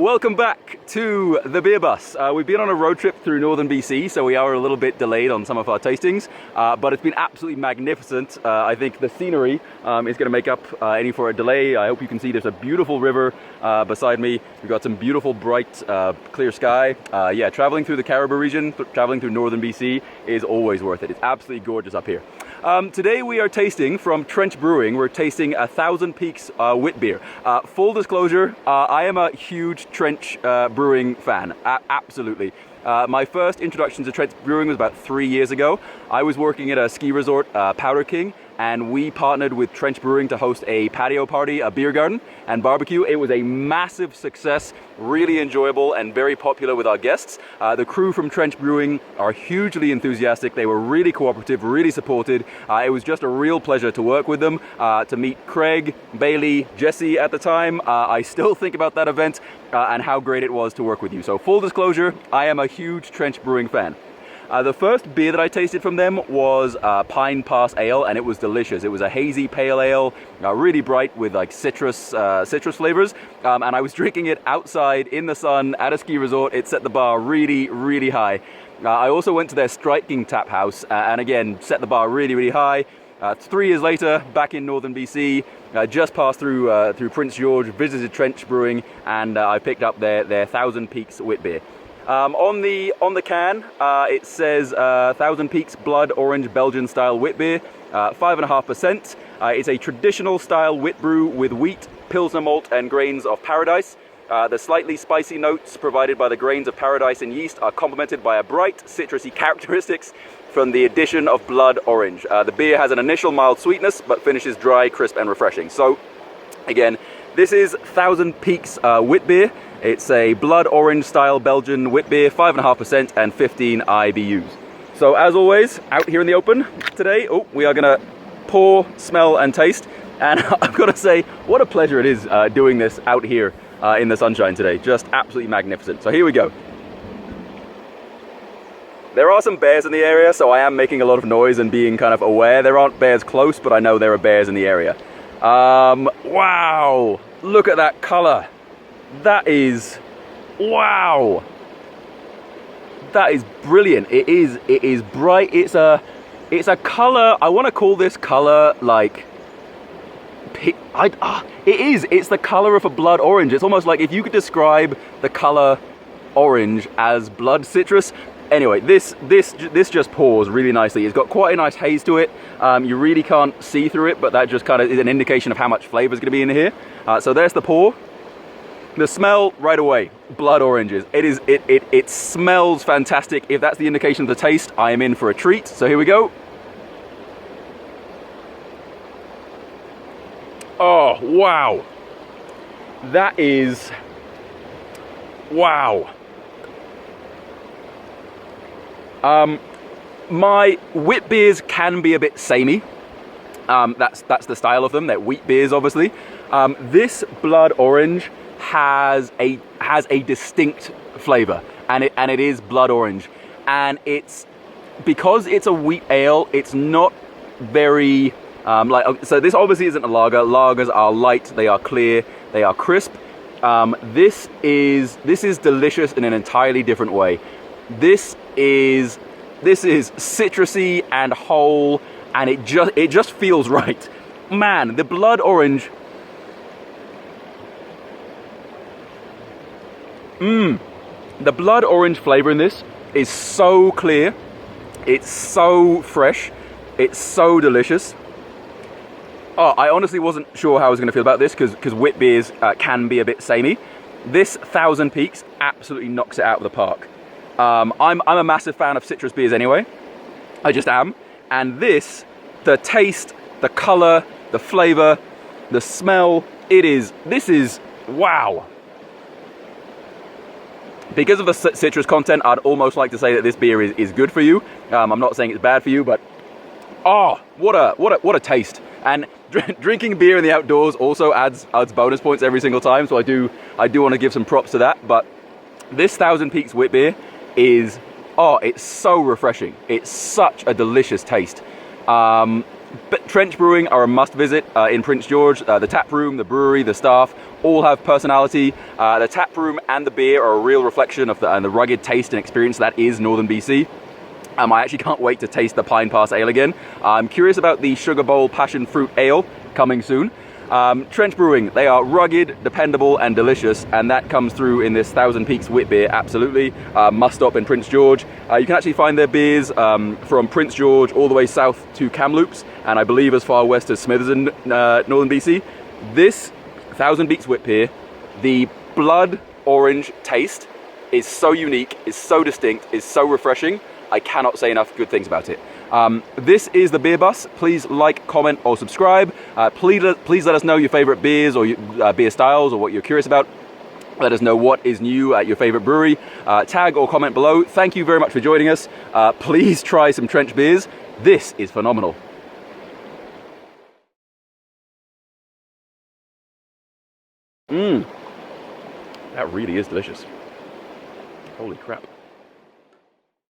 Welcome back to the Beer Bus. We've been on a road trip through northern BC, so we are a little bit delayed on some of our tastings, but it's been absolutely magnificent. I think the scenery is going to make up any for a delay. I hope you can see there's a beautiful river beside me. We've got some beautiful, bright, clear sky. Yeah, traveling through the Caribou region, traveling through northern BC is always worth it. It's absolutely gorgeous up here. Today we are tasting from Trench Brewing. We're tasting a Thousand Peaks Witbier. Full disclosure, I am a huge Trench Brewing fan, absolutely. My first introduction to Trench Brewing was about 3 years ago. I was working at a ski resort, Powder King, and we partnered with Trench Brewing to host a patio party, a beer garden and barbecue. It was a massive success, really enjoyable and very popular with our guests. The crew from Trench Brewing are hugely enthusiastic. They were really cooperative, really supported. It was just a real pleasure to work with them, to meet Craig, Bailey, Jesse at the time. I still think about that event and how great it was to work with you. So full disclosure, I am a huge Trench Brewing fan. The first beer that I tasted from them was Pine Pass Ale, and it was delicious. It was a hazy pale ale, really bright with like citrus flavors. And I was drinking it outside in the sun at a ski resort. It set the bar really, really high. I also went to their Striking Tap House, and again, set the bar really, really high. 3 years later, back in northern BC, just passed through Prince George, visited Trench Brewing, and I picked up their Thousand Peaks Witbier. On the can, it says Thousand Peaks Blood Orange Belgian style Witbier, 5.5%. It's a traditional style wit brew with wheat, pilsner malt, and grains of paradise. The slightly spicy notes provided by the grains of paradise and yeast are complemented by a bright, citrusy characteristics from the addition of blood orange. The beer has an initial mild sweetness, but finishes dry, crisp, and refreshing. So, again, this is Thousand Peaks Witbier. It's a blood orange style Belgian witbier, 5.5% and 15 IBUs. So as always, out here in the open today, we are gonna pour, smell, and taste. And I've got to say, what a pleasure it is doing this out here in the sunshine today. Just absolutely magnificent. So here we go. There are some bears in the area, so I am making a lot of noise and being kind of aware. There aren't bears close, but I know there are bears in the area. Wow, look at that color. That is, wow. That is brilliant. It is bright. It's a color. I want to call this color like it's the color of a blood orange. It's almost like if you could describe the color orange as blood citrus. Anyway, this just pours really nicely. It's got quite a nice haze to it. You really can't see through it, but that just kind of is an indication of how much flavor is going to be in here. So there's the pour. The smell right away, blood oranges. It smells fantastic. If that's the indication of the taste, I am in for a treat. So here we go. Oh, wow. That is, wow. My wit beers can be a bit samey. That's the style of them. They're wheat beers, obviously. This blood orange has a distinct flavor, and it is blood orange, and it's because it's a wheat ale. It's not very so this obviously isn't a lager. Lagers are light, they are clear, they are crisp. This is delicious in an entirely different way. This is citrusy and whole, and it just feels right. Man, the blood orange. The blood orange flavor in this is so clear. It's so fresh. It's so delicious. Oh, I honestly wasn't sure how I was going to feel about this because wit beers can be a bit samey. This Thousand Peaks absolutely knocks it out of the park. I'm a massive fan of citrus beers anyway. I just am. And this, the taste, the color, the flavor, the smell, this is wow. Because of the citrus content, I'd almost like to say that this beer is good for you. I'm not saying it's bad for you, but oh, what a taste! And drinking beer in the outdoors also adds bonus points every single time. So I do want to give some props to that. But this Thousand Peaks Witbier is it's so refreshing. It's such a delicious taste. But Trench Brewing are a must visit in Prince George. The taproom, the brewery, the staff, all have personality. The taproom and the beer are a real reflection of the rugged taste and experience that is Northern BC. I actually can't wait to taste the Pine Pass Ale again. I'm curious about the Sugar Bowl Passion Fruit Ale coming soon. Trench Brewing, they are rugged, dependable and delicious, and that comes through in this Thousand Peaks Witbier, absolutely. Must stop in Prince George. You can actually find their beers from Prince George all the way south to Kamloops, and I believe as far west as Smithers in Northern BC. This Thousand Peaks Witbier, the blood orange taste is so unique, is so distinct, is so refreshing. I cannot say enough good things about it. This is the Beer Bus. Please like, comment, or subscribe. Please let us know your favorite beers or beer styles or what you're curious about. Let us know what is new at your favorite brewery. Tag or comment below. Thank you very much for joining us. Please try some Trench beers. This is phenomenal. That really is delicious. Holy crap.